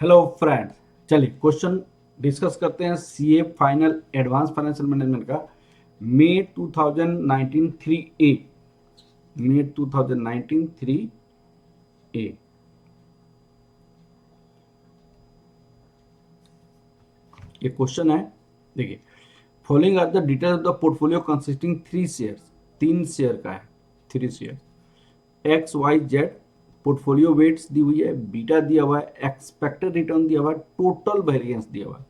Hello friends, चलिए question discuss करते हैं। CA final advance financial management का मई 2019 3A। मई 2019 3A। ये क्वेश्चन है, देखिए। Following are the details of the portfolio consisting three shares. तीन शेयर का है, three share. X Y Z portfolio weights दी हुई है, बीटा दिया हुआ है, एक्सपेक्टेड रिटर्न दिया हुआ है, टोटल वेरिएंस दिया हुआ है।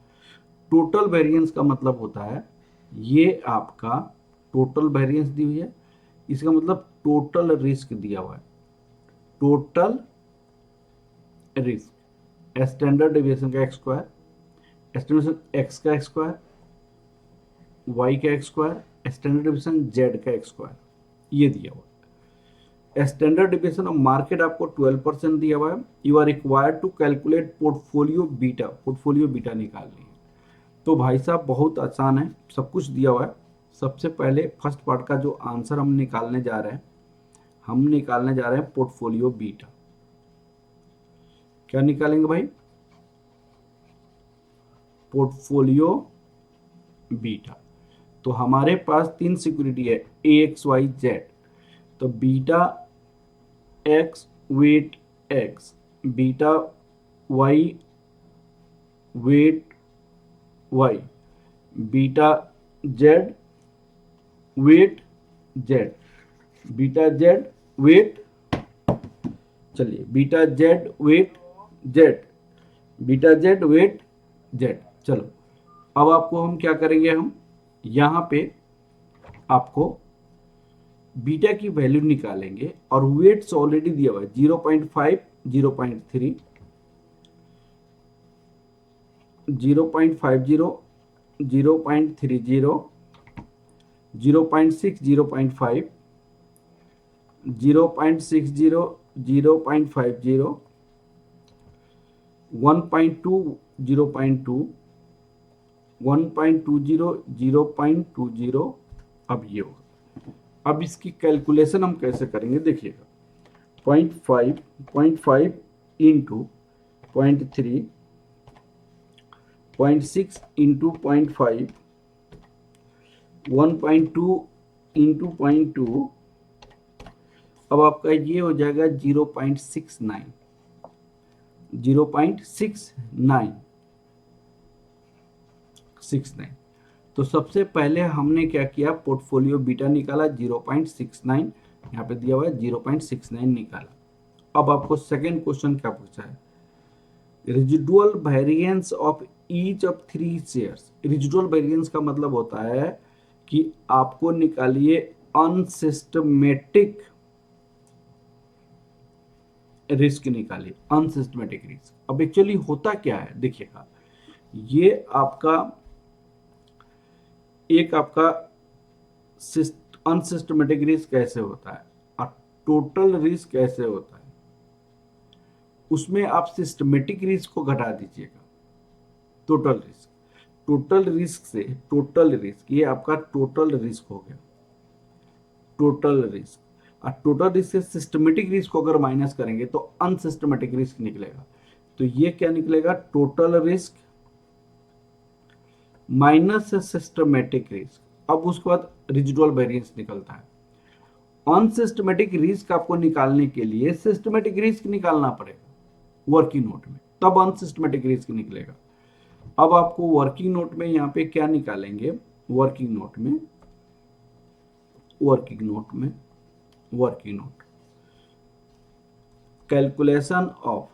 टोटल वेरिएंस का मतलब होता है, ये आपका टोटल वेरिएंस दी हुई है, इसका मतलब टोटल रिस्क दिया हुआ है। टोटल रिस्क स्टैंडर्ड डेविएशन का एक्स स्क्वायर, एस्टिमेशन एक्स का एक्स स्क्वायर, वाई का X square, standard deviation Z का एक्स स्क्वायर, ये दिया हुआ है। स्टैंडर्ड डेविएशन ऑफ मार्केट आपको 12% दिया हुआ है। You are required to calculate portfolio beta. Portfolio beta निकालनी है। तो भाई साहब बहुत आसान है, सब कुछ दिया हुआ है। सबसे पहले फर्स्ट पार्ट का जो आंसर हम निकालने जा रहे हैं, पोर्टफोलियो बीटा। क्या निकालेंगे भाई? Portfolio beta. तो हमारे पास तीन सिक्योरिटी है, ए एक्स वाई जेड। तो beta X weight X, beta Y weight Y, beta Z weight Z, beta Z weight, चलिए beta Z weight Z, beta Z weight Z. चलो अब आपको हम क्या करेंगे, हम यहां पे आपको बीटा की वैल्यू निकालेंगे और वेट्स ऑलरेडी दिया हुआ है 0.5, 0.3, 0.50, 0.30, 0.6, 0.5, 0.60, 0.50, 1.2, 0.2, 1.20, 0.20। अब ये होगा। अब इसकी कैलकुलेशन हम कैसे करेंगे, देखिएगा। 0.5, 0.5 इंटू 0.3, 0.6 इंटू 0.5, 1.2 इंटू 0.2। अब आपका ये हो जाएगा 0.69, 0.69। तो सबसे पहले हमने क्या किया, पोर्टफोलियो बीटा निकाला 0.69, यहाँ पे दिया हुआ है 0.69 निकाला। अब आपको सेकेंड क्वेश्चन क्या पूछा है, residual variance of each of three shares. Residual variance का मतलब होता है कि आपको निकालिए अनसिस्टमेटिक रिस्क, निकालिए अनसिस्टमेटिक रिस्क। अब एक्चुअली होता क्या है, देखिएगा। ये आपका एक आपका अनसिस्टमेटिक रिस्क कैसे होता है और टोटल रिस्क कैसे होता है, उसमें आप सिस्टमेटिक रिस्क को घटा दीजिएगा। टोटल रिस्क, टोटल रिस्क से टोटल रिस्क, ये आपका टोटल रिस्क हो गया, टोटल रिस्क। और टोटल रिस्क से सिस्टमेटिक रिस्क को अगर माइनस करेंगे तो अनसिस्टमेटिक रिस्क निकलेगा। तो ये क्या निकलेगा, total risk minus systematic risk. अब उसके बाद रेजिडुअल वेरिएंस निकलता है। अनसिस्टमेटिक रिस्क आपको निकालने के लिए सिस्टमेटिक रिस्क निकालना पड़ेगा वर्किंग नोट में, तब अनसिस्टमेटिक रिस्क निकलेगा। अब आपको वर्किंग नोट में यहाँ पे क्या निकालेंगे, वर्किंग नोट में, वर्किंग नोट में, working note, calculation of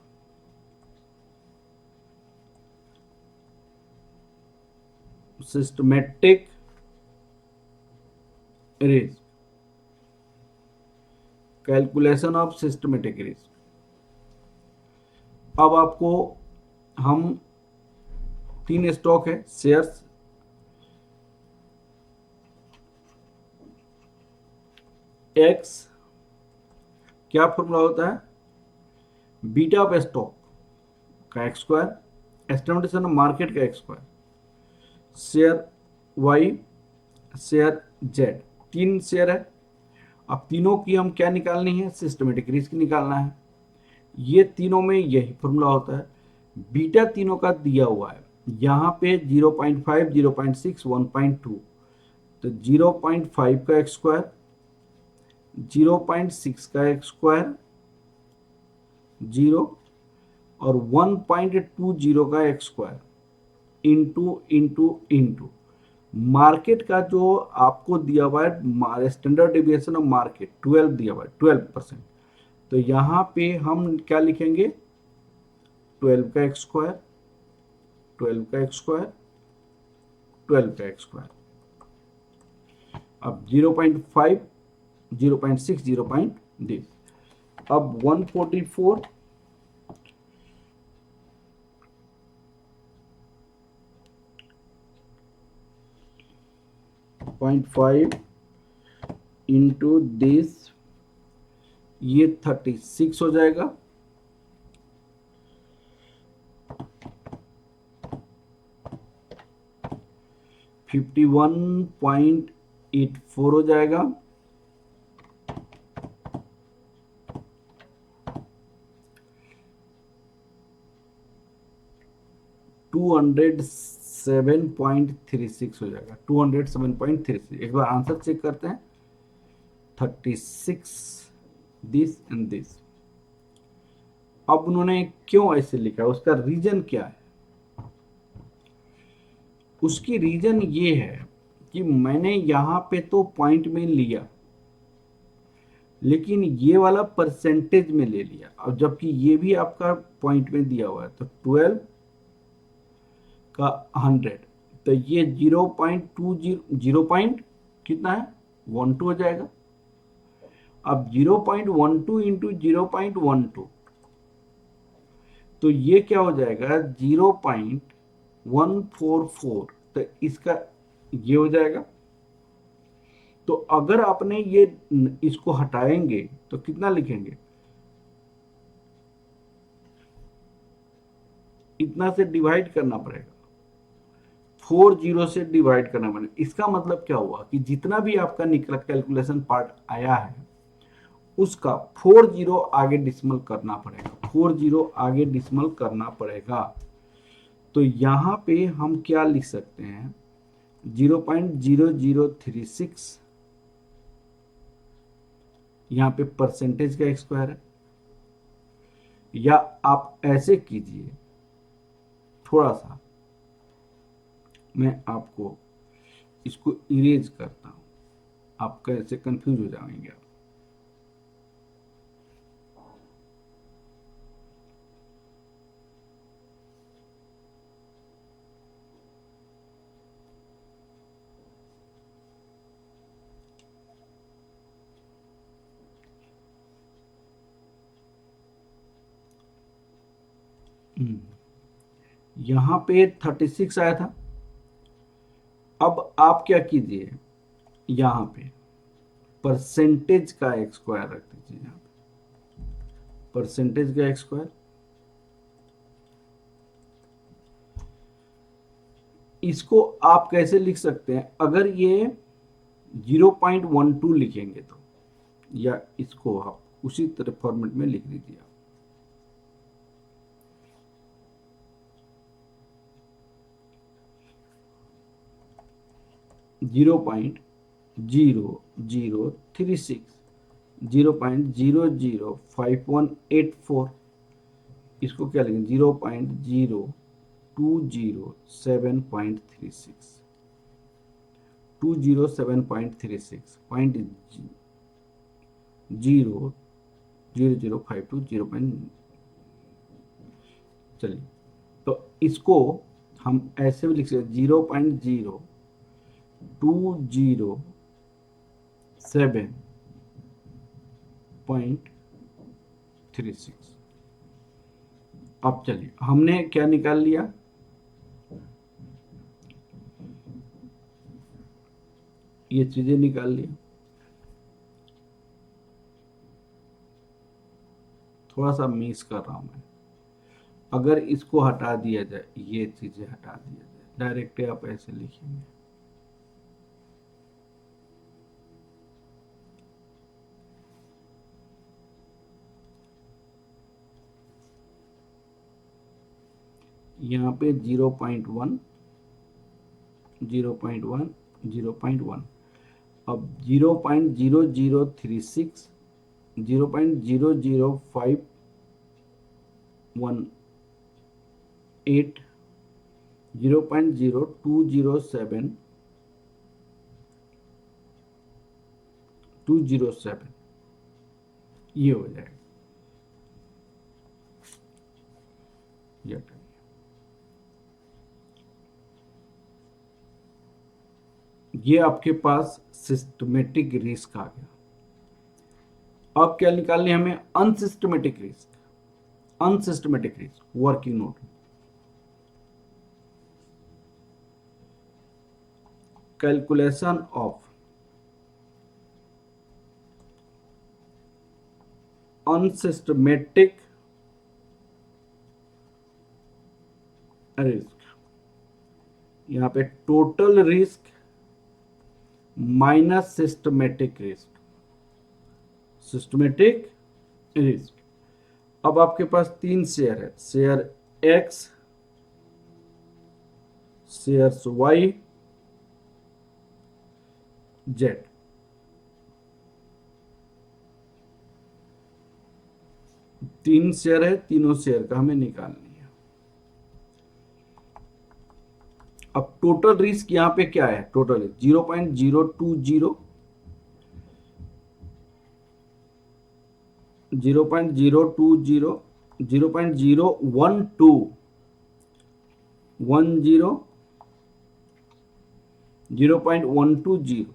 systematic risk, calculation of systematic risk. अब आपको हम तीन स्टॉक है शेयर्स, एक्स, क्या फॉर्मूला होता है, बीटा ऑफ स्टॉक का X square, estimation of market का X square, share Y, share Z. तीन शेयर है। अब तीनों की हम क्या निकालनी है, सिस्टमेटिक रिस्क निकालना है। ये तीनों में यही फॉर्मूला होता है। बीटा तीनों का दिया हुआ है, यहाँ पे 0.5, 0.6, 1.2, तो 0.5 का एक्स स्क्वायर, 0.6 का एक्स स्क्वायर, 0, और 1.20 का X square, into into into market का जो आपको दिया हुआ है स्टैंडर्ड डेविएशन ऑफ मार्केट 12 दिया हुआ है, 12%। तो यहाँ पे हम क्या लिखेंगे, 12 का एक्स स्क्वायर, 12 का एक्स स्क्वायर, 12 का एक्स स्क्वायर। अब 0.5, 0.6, 0. दिस, अब 144 0.5 इंटू दिस, ये 36 हो जाएगा, 51.84 हो जाएगा, 207.36 हो जाएगा, 207.36। एक बार आंसर चेक करते हैं, 36, दिस एंड दिस। अब उन्होंने क्यों ऐसे लिखा, उसका रीजन क्या है? उसकी रीजन ये है कि मैंने यहां पे तो पॉइंट में लिया, लेकिन ये वाला परसेंटेज में ले लिया, और जबकि ये भी आपका पॉइंट में दिया हुआ है, तो 12 का 100, तो ये 0.20, 0 पॉइंट कितना है, 12 हो जाएगा। अब 0.12 इंटू 0.12, तो ये क्या हो जाएगा, 0.144, तो इसका ये हो जाएगा। तो अगर आपने ये इसको हटाएंगे तो कितना लिखेंगे, इतना से डिवाइड करना पड़ेगा, 40 से डिवाइड करना पड़ेगा। इसका मतलब क्या हुआ कि जितना भी आपका निकला कैलकुलेशन पार्ट आया है, उसका 40 आगे डिसमल करना पड़ेगा, 40 आगे डिसमल करना पड़ेगा। तो यहां पे हम क्या लिख सकते हैं, 0.0036, यहां पे परसेंटेज का स्क्वायर है, या आप ऐसे कीजिए, थोड़ा सा मैं आपको इसको इरेज करता हूं, आप कैसे कंफ्यूज हो जाएंगे आप। यहां पे 36 आया था। अब आप क्या कीजिए, यहां पे परसेंटेज का एक स्क्वायर रख दीजिए, यहां पे परसेंटेज का एक स्क्वायर। इसको आप कैसे लिख सकते हैं, अगर ये 0.12 लिखेंगे तो, या इसको आप उसी तरह फॉर्मेट में लिख दीजिए आप। 0.0036, 0.005184, इसको क्या लिखेंगे, 0.0207.36, 207.36, पॉइंट 0.0052, 0. चलिए, तो इसको हम ऐसे भी लिख सकते, 0.0207.36। अब चलिए, हमने क्या निकाल लिया, ये चीजें निकाल ली। थोड़ा सा मिस कर रहा हूं मैं, अगर इसको हटा दिया जाए, ये चीजें हटा दिया जाए, डायरेक्ट आप ऐसे लिखेंगे, यहाँ पे 0.1, 0.1, 0.1, अब 0.0036, 0.00518, 0.0207, 207, ये हो जाएगा। ये आपके पास सिस्टमेटिक रिस्क आ गया। अब क्या निकालनी है हमें? Unsystematic risk. Unsystematic risk working note, calculation of unsystematic risk. यहां पे total risk minus systematic risk, systematic risk. अब आपके पास 3 शेयर है, share X, shares Y, Z. तीन शेयर है, तीनों शेयर का हमें निकालनी है। अब टोटल रिस्क यहां पे क्या है? Total 0.020, 0.020, 0.012, 10, 0.120,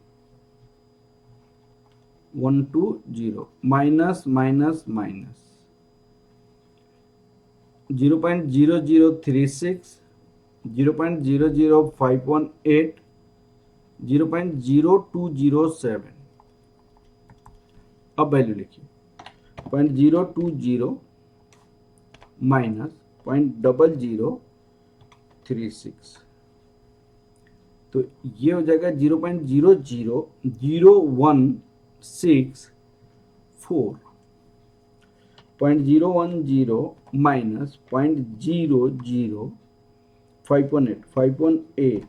120, minus minus minus 0.0036, 0.00518, 0.0207। अब वैल्यू लिखिए, 0.020 माइनस 0.0036, तो ये हो जाएगा 0.0001640, 0.010 माइनस 0.00518, 518,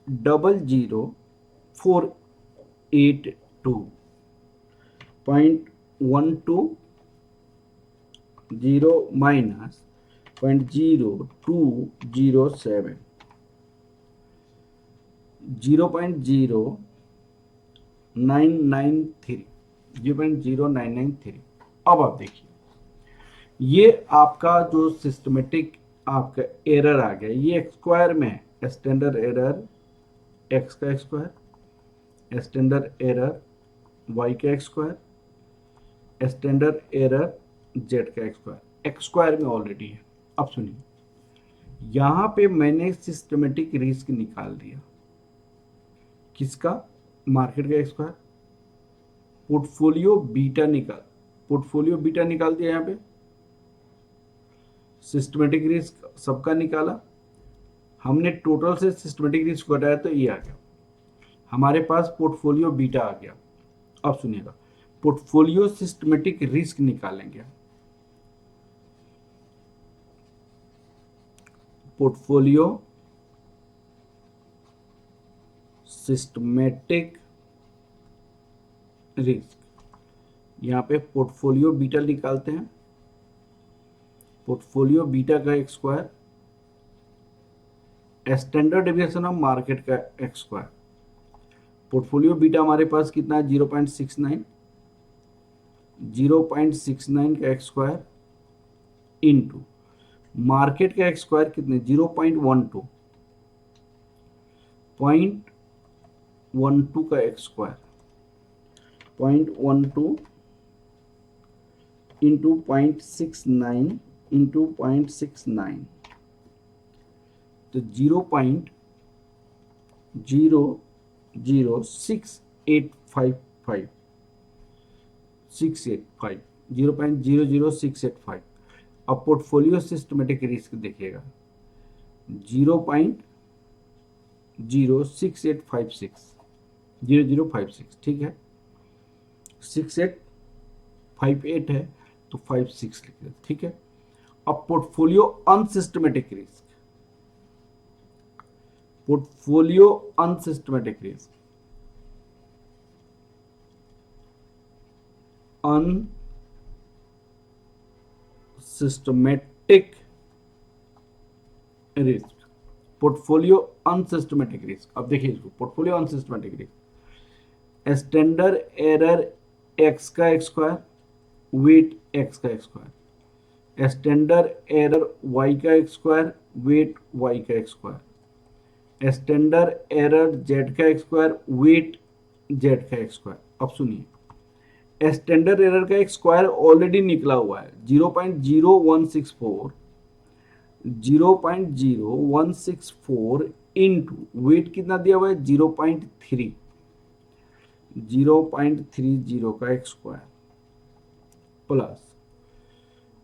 0.00482, 0.120 माइनस 0.0207, 0.0993, 0.0993। अब आप देखिए, ये आपका जो सिस्टमेटिक आपका एरर आ गया, ये एक्स स्क्वायर में है। स्टैंडर्ड एरर एक्स का X square, standard error Y का X square, standard error Z का एक्स स्क्वायर में ऑलरेडी है। अब सुनिए, यहां पे मैंने सिस्टमेटिक रिस्क निकाल दिया। किसका? मार्केट का एक्स स्क्वायर। पोर्टफोलियो बीटा निकाल दिया। यहां पे सिस्टमेटिक रिस्क सबका निकाला हमने, टोटल से सिस्टमेटिक रिस्क घटाया तो ये आ गया हमारे पास, पोर्टफोलियो बीटा आ गया। अब सुनिएगा, पोर्टफोलियो सिस्टमेटिक रिस्क निकालेंगे। पोर्टफोलियो सिस्टमेटिक रिस्क, यहां पे पोर्टफोलियो बीटा निकालते हैं। पोर्टफोलियो बीटा का X square, standard deviation of market का एक्स स्क्वायर। पोर्टफोलियो बीटा हमारे पास कितना है? 0.69, 0.69 का एक्स स्क्वायर इनटू मार्केट का एक्स स्क्वायर कितने? 0.12, 0.12 का एक्स स्क्वायर, 0.12 इंटू 0.69 इंटू 0.69, तो 0.00685, 685, 0.00685। अब पोर्टफोलियो सिस्टमेटिक रिस्क देखिएगा, 0.06856, 0056, ठीक है। 6858 है तो 56 लिख देते, ठीक है। a portfolio unsystematic risk. Portfolio unsystematic risk. Unsystematic risk. Portfolio unsystematic risk. अब देखिए इसको, portfolio unsystematic risk, standard error X का एक्स स्क्वायर, वेट एक्स का X square, standard error Y का एक्स स्क्वायर, वेट वाई का X square, standard error Z का X square, weight Z का X square. अब सुनिए, स्टैंडर्ड एरर का एक स्क्वायर ऑलरेडी निकला हुआ है 0.0164, 0.0164 इंटू वेट कितना दिया हुआ है 0.3, 0.30 का एक स्क्वायर प्लस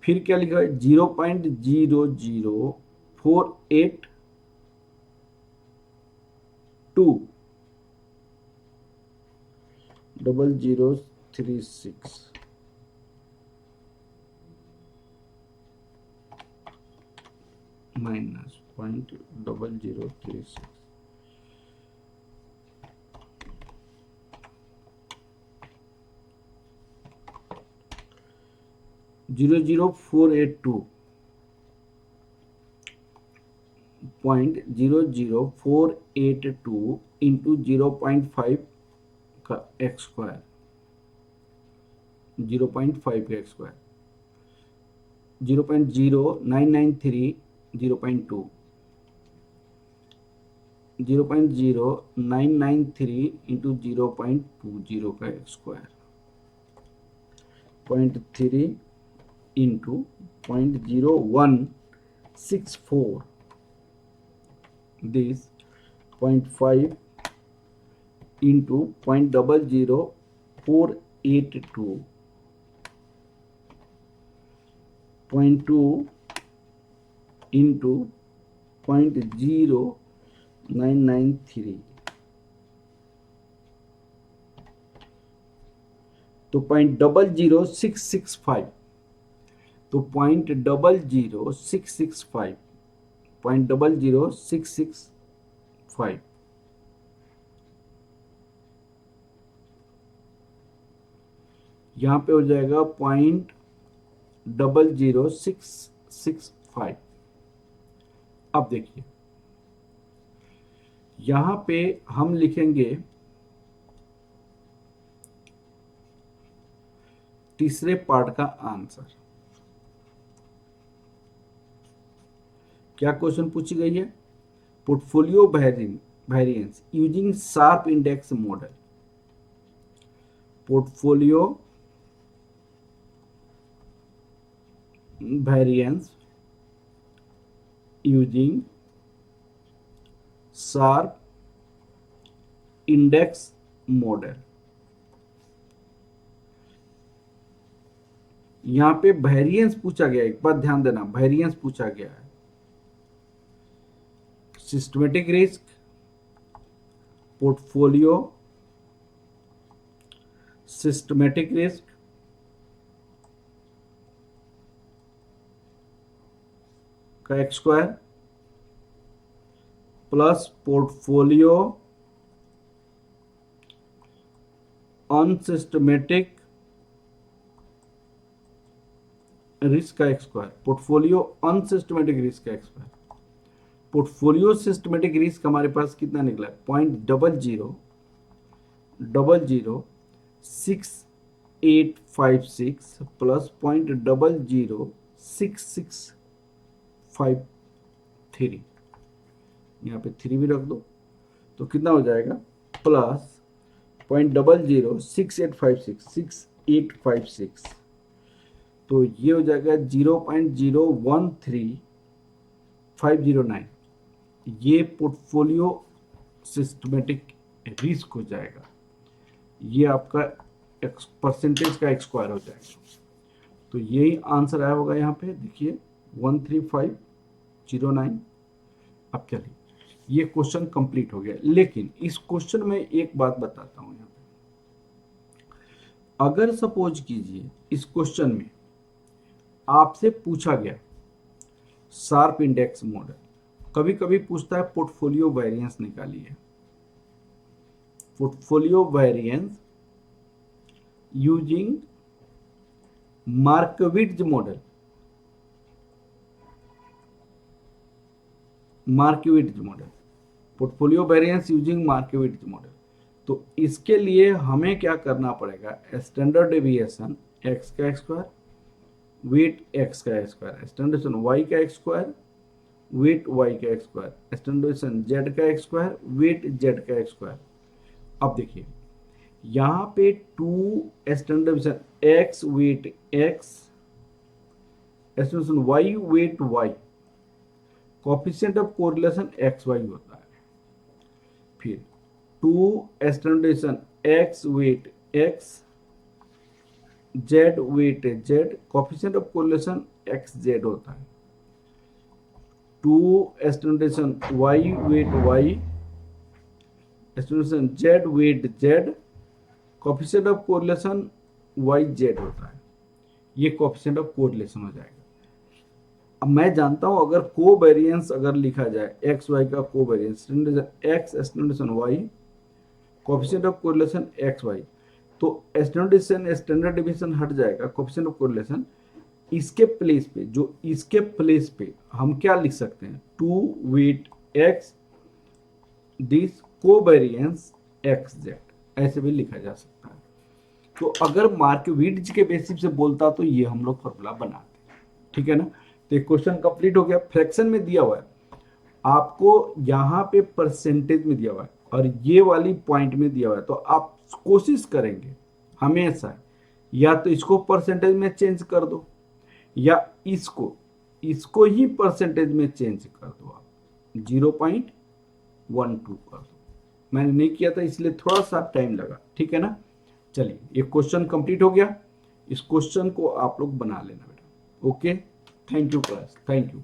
फिर क्या लिखा है 0.00482 0036 माइनस 0.0036 00482 0.00482 इंटू 0.5 का एक्स स्क्वायर, 0.5 का एक्स स्क्वायर, 0.0993, 0.2, 0.0993 इंटू 0.20 का X square, 0.3 into 0.0164, this 0.5 into 0.00482, 0.2 into 0.0993, तो 0.00665, तो 0.00665, 0.00665 यहाँ पे हो जाएगा 0.00665. अब देखिए यहां पे हम लिखेंगे तीसरे पार्ट का आंसर. क्या क्वेश्चन पूछी गई है? Portfolio variance using sharp index model. Portfolio variance using sharp index model. यहां पे वेरिएंस पूछा गया, एक बात ध्यान देना, वेरिएंस पूछा गया है. Systematic risk, portfolio systematic risk, का X square plus portfolio unsystematic risk का X square, portfolio unsystematic risk का X square. Portfolio systematic risk हमारे पास कितना निकला है 0.0006856 प्लस 0.00663, यहाँ पे 3 भी रख दो तो कितना हो जाएगा प्लस 0.06856, तो ये हो जाएगा 0.013509. ये पोर्टफोलियो सिस्टमेटिक रिस्क हो जाएगा. ये आपका परसेंटेज का एक्स स्क्वायर हो जाएगा. तो यही आंसर आया होगा यहाँ पे. देखिए 13509. अब चलिए ये क्वेश्चन कंप्लीट हो गया. लेकिन इस क्वेश्चन में एक बात बताता हूँ यहाँ पे. अगर सपोज कीजिए इस क्वेश्चन में आपसे पूछा गया शार्प इंडेक्स मॉडल। कभी कभी पूछता है पोर्टफोलियो वेरिएंस निकालिए। Portfolio variance using Markowitz model. Markowitz model, portfolio variance using Markowitz model. तो इसके लिए हमें क्या करना पड़ेगा, स्टैंडर्ड डेविएशन एक्स का स्क्वायर, वेट एक्स का स्क्वायर, स्टैंडर्ड डेविएशन वाई का स्क्वायर, वेट वाई का स्क्वायर, स्टैंडर्ड डेविएशन जेड का स्क्वायर, वेट जेड का स्क्वायर। अब देखिए यहाँ पे 2 standard deviation X weight X, standard deviation Y weight Y, coefficient of correlation X Y होता है। फिर 2 standard deviation X weight X, Z weight Z, coefficient of correlation X Z होता है। 2 standard deviation Y weight Y, standard deviation Z weight Z, coefficient of correlation Y Z होता है। ये coefficient of correlation हो जाएगा। अब मैं जानता हूं अगर कोवेरिएंस अगर लिखा जाए एक्स वाई का covariance, standard X standard Y, coefficient of correlation X Y, तो स्टैंडर्ड डिवीजन हट जाएगा, कोएफिशिएंट ऑफ कोरिलेशन इसके प्लेस पे, जो इसके प्लेस पे हम क्या लिख सकते हैं, 2 weight X this covariance X Z, ऐसे भी लिखा जा सकता है। तो अगर मार्कविट्ज के बेसिस से बोलता तो ये हम लोग फॉर्मूला बनाते, ठीक है ना। तो एक क्वेश्चन कंप्लीट हो गया। फ्रैक्शन में दिया हुआ है आपको, यहाँ पे परसेंटेज में दिया हुआ है और ये वाली पॉइंट में दिया हुआ है। तो आप कोशिश करेंगे हमेशा या तो इसको परसेंटेज में चेंज कर दो या इसको ही परसेंटेज में चेंज कर दो। आप 0.12 कर दो। मैंने नहीं किया था इसलिए थोड़ा सा टाइम लगा, ठीक है ना। चलिए ये क्वेश्चन कंप्लीट हो गया। इस क्वेश्चन को आप लोग बना लेना बेटा। Okay, thank you class, thank you.